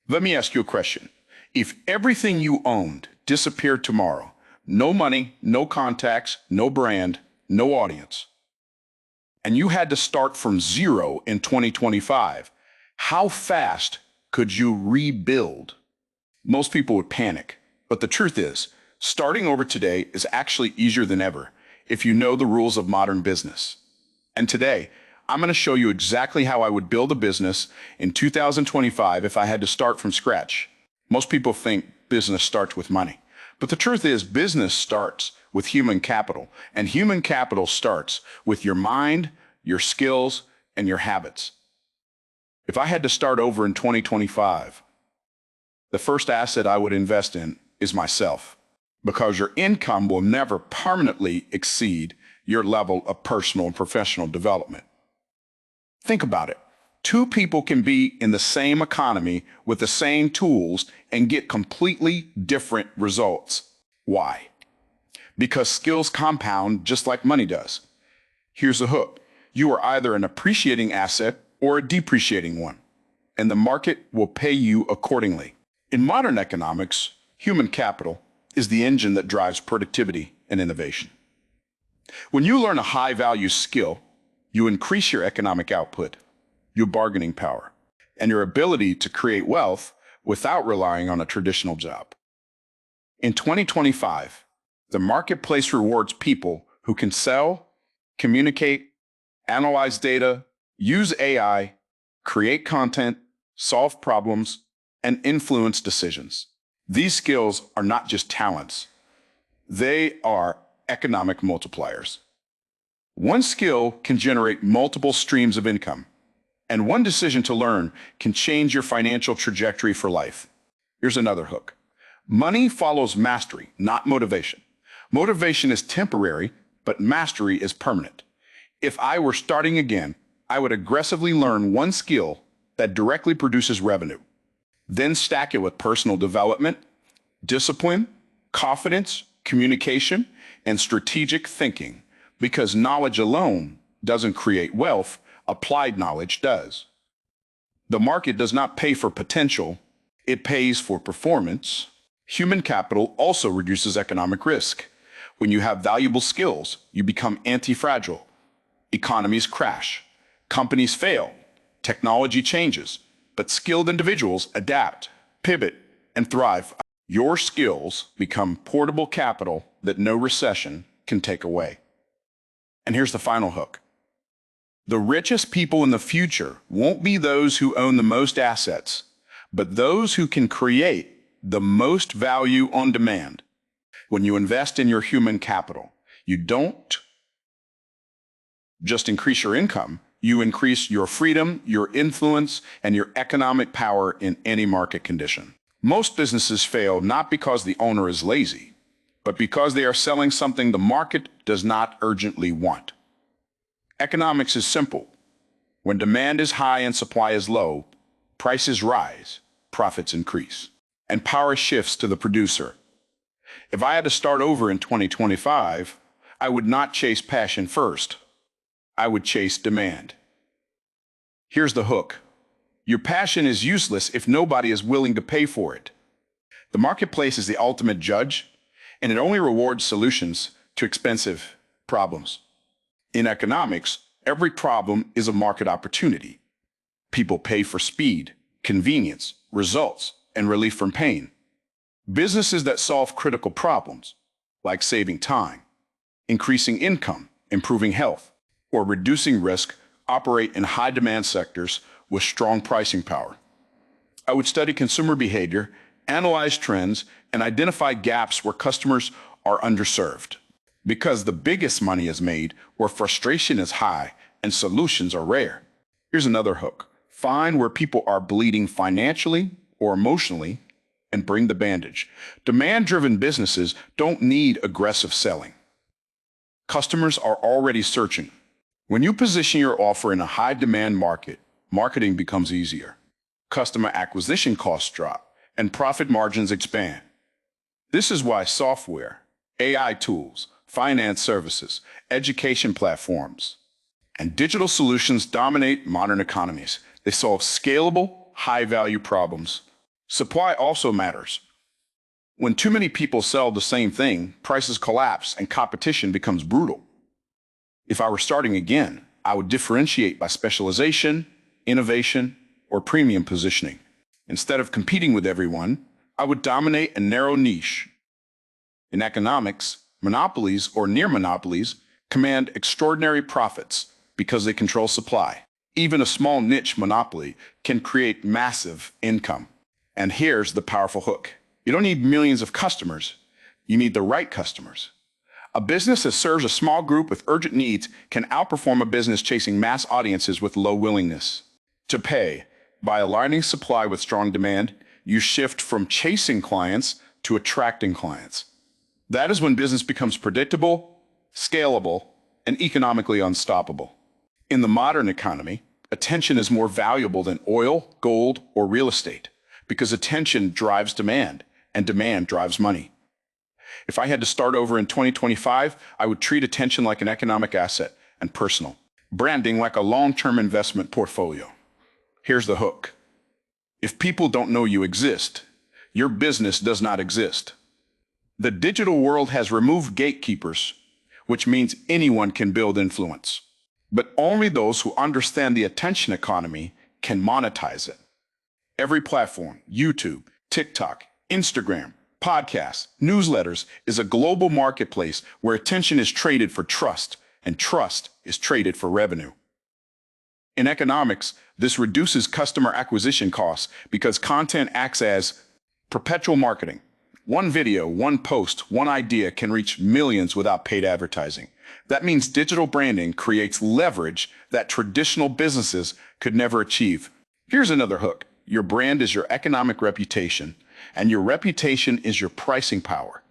Let me ask you a question. If everything you owned disappeared tomorrow, no money, no contacts, no brand, no audience, and you had to start from zero in 2025, how fast could you rebuild? Most people would panic, but the truth is, starting over today is actually easier than ever if you know the rules of modern business. And today, I'm going to show you exactly how I would build a business in 2025 if I had to start from scratch. Most people think business starts with money, but the truth is business starts with human capital, and human capital starts with your mind, your skills, and your habits. If I had to start over in 2025, the first asset I would invest in is myself, because your income will never permanently exceed your level of personal and professional development. Think about it. Two people can be in the same economy with the same tools and get completely different results. Why? Because skills compound just like money does. Here's the hook. You are either an appreciating asset or a depreciating one, and the market will pay you accordingly. In modern economics, human capital is the engine that drives productivity and innovation. When you learn a high-value skill, you increase your economic output, your bargaining power, and your ability to create wealth without relying on a traditional job. In 2025, the marketplace rewards people who can sell, communicate, analyze data, use AI, create content, solve problems, and influence decisions. These skills are not just talents. They are economic multipliers. One skill can generate multiple streams of income, and one decision to learn can change your financial trajectory for life. Here's another hook. Money follows mastery, not motivation. Motivation is temporary, but mastery is permanent. If I were starting again, I would aggressively learn one skill that directly produces revenue, then stack it with personal development, discipline, confidence, communication, and strategic thinking, because knowledge alone doesn't create wealth, applied knowledge does. The market does not pay for potential, it pays for performance. Human capital also reduces economic risk. When you have valuable skills, you become anti-fragile. Economies crash, companies fail, technology changes, but skilled individuals adapt, pivot, and thrive. Your skills become portable capital that no recession can take away. And here's the final hook. The richest people in the future won't be those who own the most assets, but those who can create the most value on demand. When you invest in your human capital, you don't just increase your income, you increase your freedom, your influence, and your economic power in any market condition. Most businesses fail not because the owner is lazy, but because they are selling something the market does not urgently want. Economics is simple. When demand is high and supply is low, prices rise, profits increase, and power shifts to the producer. If I had to start over in 2025, I would not chase passion first. I would chase demand. Here's the hook. Your passion is useless if nobody is willing to pay for it. The marketplace is the ultimate judge, and it only rewards solutions to expensive problems. In economics, every problem is a market opportunity. People pay for speed, convenience, results, and relief from pain. Businesses that solve critical problems, like saving time, increasing income, improving health, or reducing risk, operate in high-demand sectors with strong pricing power. I would study consumer behavior, analyze trends, and identify gaps where customers are underserved. Because the biggest money is made where frustration is high and solutions are rare. Here's another hook. Find where people are bleeding financially or emotionally and bring the bandage. Demand-driven businesses don't need aggressive selling. Customers are already searching. When you position your offer in a high-demand market, marketing becomes easier. Customer acquisition costs drop, and profit margins expand. This is why software, AI tools, finance services, education platforms, and digital solutions dominate modern economies. They solve scalable, high-value problems. Supply also matters. When too many people sell the same thing, prices collapse and competition becomes brutal. If I were starting again, I would differentiate by specialization, innovation, or premium positioning. Instead of competing with everyone, I would dominate a narrow niche. In economics, monopolies or near monopolies command extraordinary profits because they control supply. Even a small niche monopoly can create massive income. And here's the powerful hook. You don't need millions of customers. You need the right customers. A business that serves a small group with urgent needs can outperform a business chasing mass audiences with low willingness to pay. By aligning supply with strong demand, you shift from chasing clients to attracting clients. That is when business becomes predictable, scalable, and economically unstoppable. In the modern economy, attention is more valuable than oil, gold, or real estate because attention drives demand, and demand drives money. If I had to start over in 2025, I would treat attention like an economic asset and personal branding like a long-term investment portfolio. Here's the hook. If people don't know you exist, your business does not exist. The digital world has removed gatekeepers, which means anyone can build influence. But only those who understand the attention economy can monetize it. Every platform, YouTube, TikTok, Instagram, podcasts, newsletters, is a global marketplace where attention is traded for trust, and trust is traded for revenue. In economics, this reduces customer acquisition costs because content acts as perpetual marketing. One video, one post, one idea can reach millions without paid advertising. That means digital branding creates leverage that traditional businesses could never achieve. Here's another hook. Your brand is your economic reputation, and your reputation is your pricing power.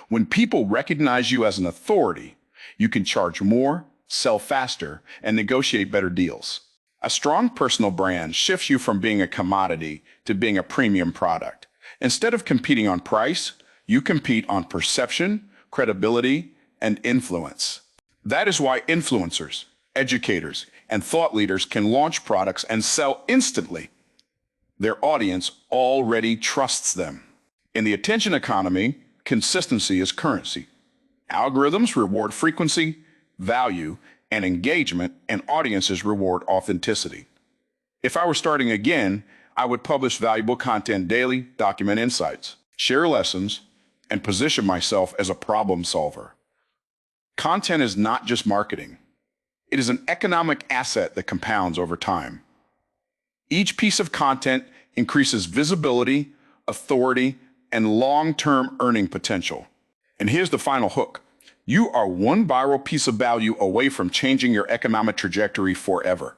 When people recognize you as an authority, you can charge more, sell faster, and negotiate better deals. A strong personal brand shifts you from being a commodity to being a premium product. Instead of competing on price, you compete on perception, credibility, and influence. That is why influencers, educators, and thought leaders can launch products and sell instantly. Their audience already trusts them. In the attention economy, consistency is currency. Algorithms reward frequency, value, and engagement, and audiences reward authenticity. If I were starting again, I would publish valuable content daily, document insights, share lessons, and position myself as a problem solver. Content is not just marketing. It is an economic asset that compounds over time. Each piece of content increases visibility, authority, and long-term earning potential. And here's the final hook. You are one viral piece of value away from changing your economic trajectory forever.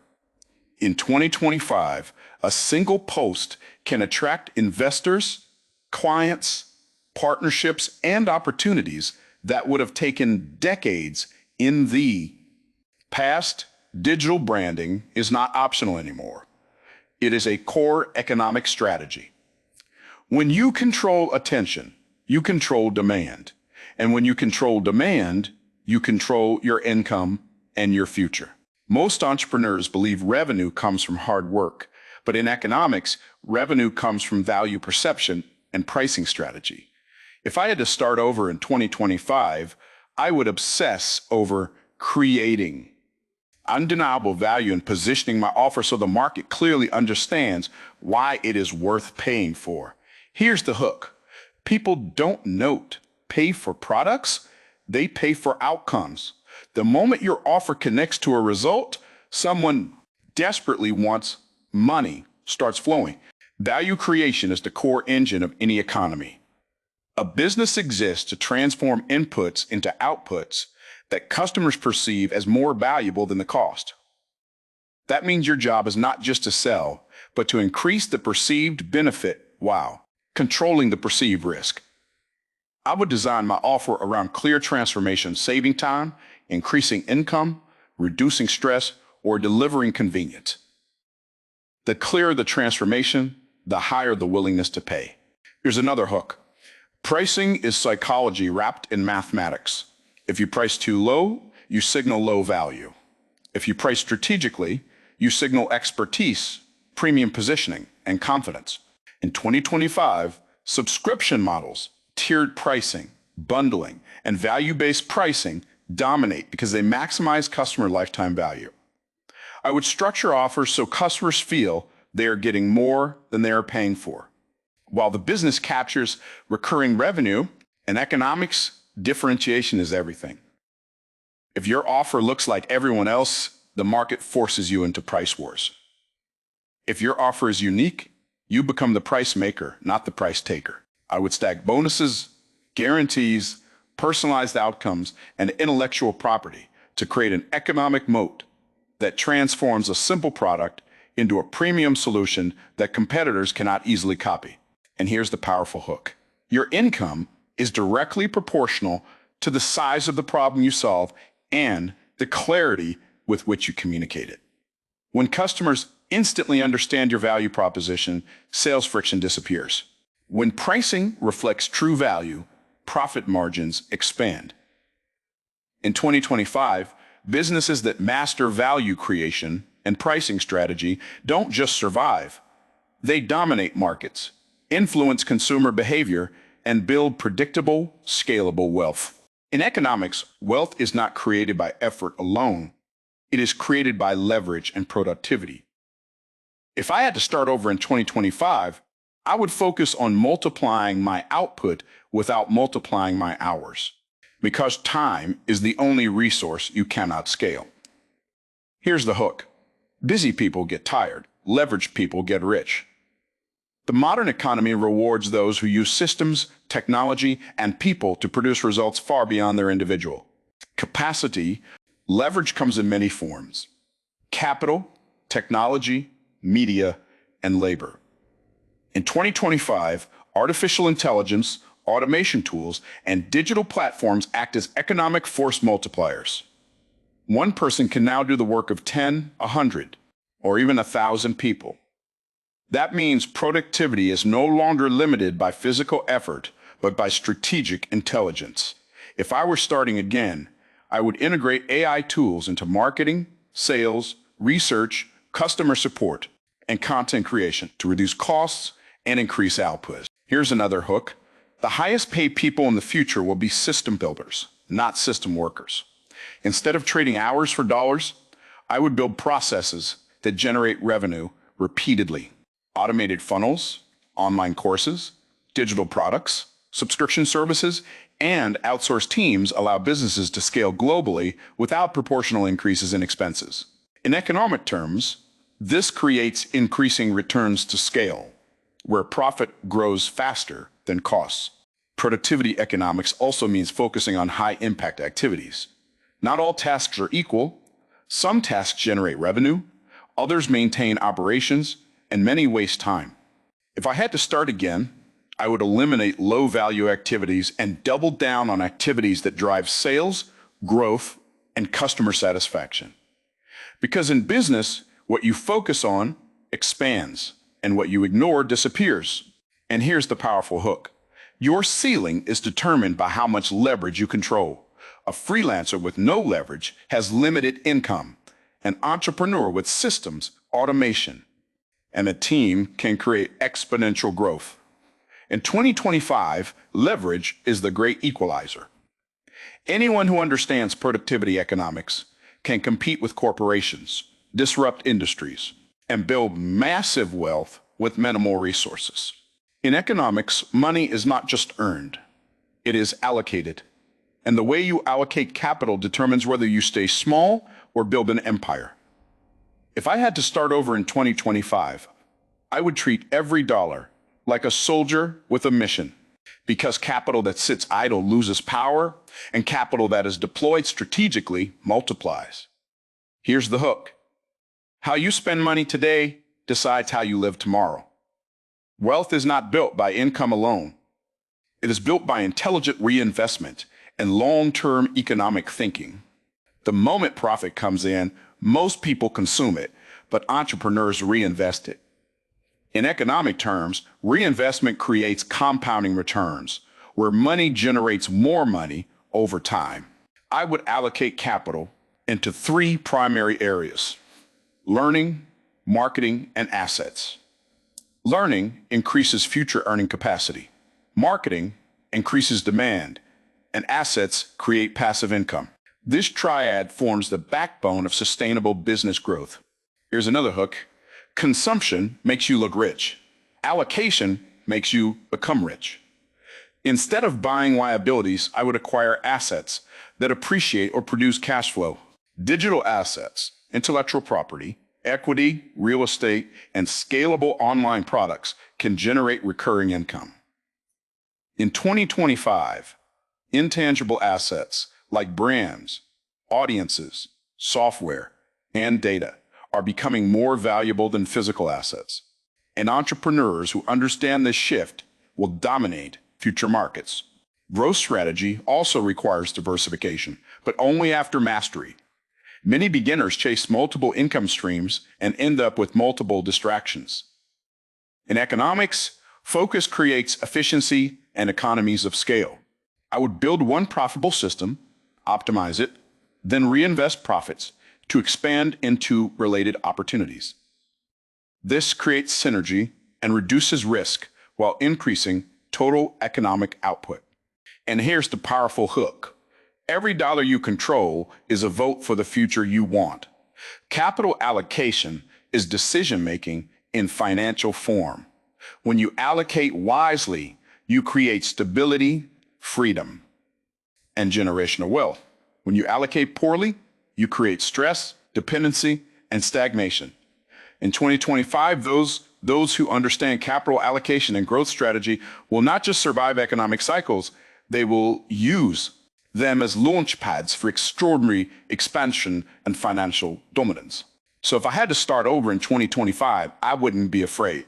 In 2025, a single post can attract investors, clients, partnerships, and opportunities that would have taken decades in the past. Digital branding is not optional anymore. It is a core economic strategy. When you control attention, you control demand. And when you control demand, you control your income and your future. Most entrepreneurs believe revenue comes from hard work, but in economics, revenue comes from value perception and pricing strategy. If I had to start over in 2025, I would obsess over creating undeniable value and positioning my offer so the market clearly understands why it is worth paying for. Here's the hook. People don't pay for products, they pay for outcomes. The moment your offer connects to a result, someone desperately wants money starts flowing. Value creation is the core engine of any economy. A business exists to transform inputs into outputs that customers perceive as more valuable than the cost. That means your job is not just to sell, but to increase the perceived benefit while controlling the perceived risk. I would design my offer around clear transformation, saving time, increasing income, reducing stress, or delivering convenience. The clearer the transformation, the higher the willingness to pay. Here's another hook. Pricing is psychology wrapped in mathematics. If you price too low, you signal low value. If you price strategically, you signal expertise, premium positioning, and confidence. In 2025, subscription models, tiered pricing, bundling, and value-based pricing dominate because they maximize customer lifetime value. I would structure offers so customers feel they are getting more than they are paying for. While the business captures recurring revenue, in economics, differentiation is everything. If your offer looks like everyone else, the market forces you into price wars. If your offer is unique, you become the price maker, not the price taker. I would stack bonuses, guarantees, personalized outcomes, and intellectual property to create an economic moat that transforms a simple product into a premium solution that competitors cannot easily copy. And here's the powerful hook. Your income is directly proportional to the size of the problem you solve and the clarity with which you communicate it. When customers instantly understand your value proposition, sales friction disappears. When pricing reflects true value, profit margins expand. In 2025, businesses that master value creation and pricing strategy don't just survive. They dominate markets, influence consumer behavior, and build predictable, scalable wealth. In economics, wealth is not created by effort alone. It is created by leverage and productivity. If I had to start over in 2025, I would focus on multiplying my output without multiplying my hours, because time is the only resource you cannot scale. Here's the hook. Busy people get tired. Leveraged people get rich. The modern economy rewards those who use systems, technology, and people to produce results far beyond their individual capacity. Leverage comes in many forms: capital, technology, media, and labor. In 2025, artificial intelligence, automation tools, and digital platforms act as economic force multipliers. One person can now do the work of 10, 100, or even 1,000 people. That means productivity is no longer limited by physical effort, but by strategic intelligence. If I were starting again, I would integrate AI tools into marketing, sales, research, customer support, and content creation to reduce costs and increase output. Here's another hook. The highest paid people in the future will be system builders, not system workers. Instead of trading hours for dollars, I would build processes that generate revenue repeatedly. Automated funnels, online courses, digital products, subscription services, and outsourced teams allow businesses to scale globally without proportional increases in expenses. In economic terms, this creates increasing returns to scale, where profit grows faster than costs. Productivity economics also means focusing on high-impact activities. Not all tasks are equal. Some tasks generate revenue, others maintain operations, and many waste time. If I had to start again, I would eliminate low-value activities and double down on activities that drive sales, growth, and customer satisfaction. Because in business, what you focus on expands, and what you ignore disappears. And here's the powerful hook. Your ceiling is determined by how much leverage you control. A freelancer with no leverage has limited income. An entrepreneur with systems, automation, and a team can create exponential growth. In 2025, leverage is the great equalizer. Anyone who understands productivity economics can compete with corporations, disrupt industries, and build massive wealth with minimal resources. In economics, money is not just earned, it is allocated. And the way you allocate capital determines whether you stay small or build an empire. If I had to start over in 2025, I would treat every dollar like a soldier with a mission, because capital that sits idle loses power, and capital that is deployed strategically multiplies. Here's the hook. How you spend money today decides how you live tomorrow. Wealth is not built by income alone. It is built by intelligent reinvestment and long-term economic thinking. The moment profit comes in, most people consume it, but entrepreneurs reinvest it. In economic terms, reinvestment creates compounding returns, where money generates more money over time. I would allocate capital into three primary areas: learning, marketing, and assets. Learning increases future earning capacity. Marketing increases demand, and assets create passive income. This triad forms the backbone of sustainable business growth. Here's another hook. Consumption makes you look rich. Allocation makes you become rich. Instead of buying liabilities, I would acquire assets that appreciate or produce cash flow. Digital assets, intellectual property, equity, real estate, and scalable online products can generate recurring income. In 2025, intangible assets like brands, audiences, software, and data are becoming more valuable than physical assets. And entrepreneurs who understand this shift will dominate future markets. Growth strategy also requires diversification, but only after mastery. Many beginners chase multiple income streams and end up with multiple distractions. In economics, focus creates efficiency and economies of scale. I would build one profitable system, optimize it, then reinvest profits to expand into related opportunities. This creates synergy and reduces risk while increasing total economic output. And here's the powerful hook. Every dollar you control is a vote for the future you want. Capital allocation is decision-making in financial form. When you allocate wisely, you create stability, freedom, and generational wealth. When you allocate poorly, you create stress, dependency, and stagnation. In 2025, those who understand capital allocation and growth strategy will not just survive economic cycles, they will use them as launch pads for extraordinary expansion and financial dominance. So if I had to start over in 2025, I wouldn't be afraid.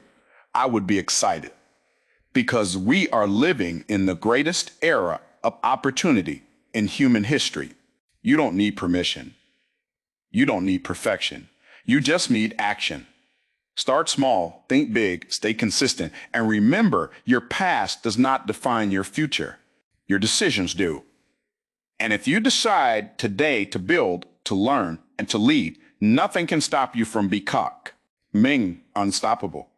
I would be excited because we are living in the greatest era of opportunity in human history. You don't need permission. You don't need perfection. You just need action. Start small, think big, stay consistent, and remember your past does not define your future. Your decisions do. And if you decide today to build, to learn, and to lead, nothing can stop you from becoming unstoppable.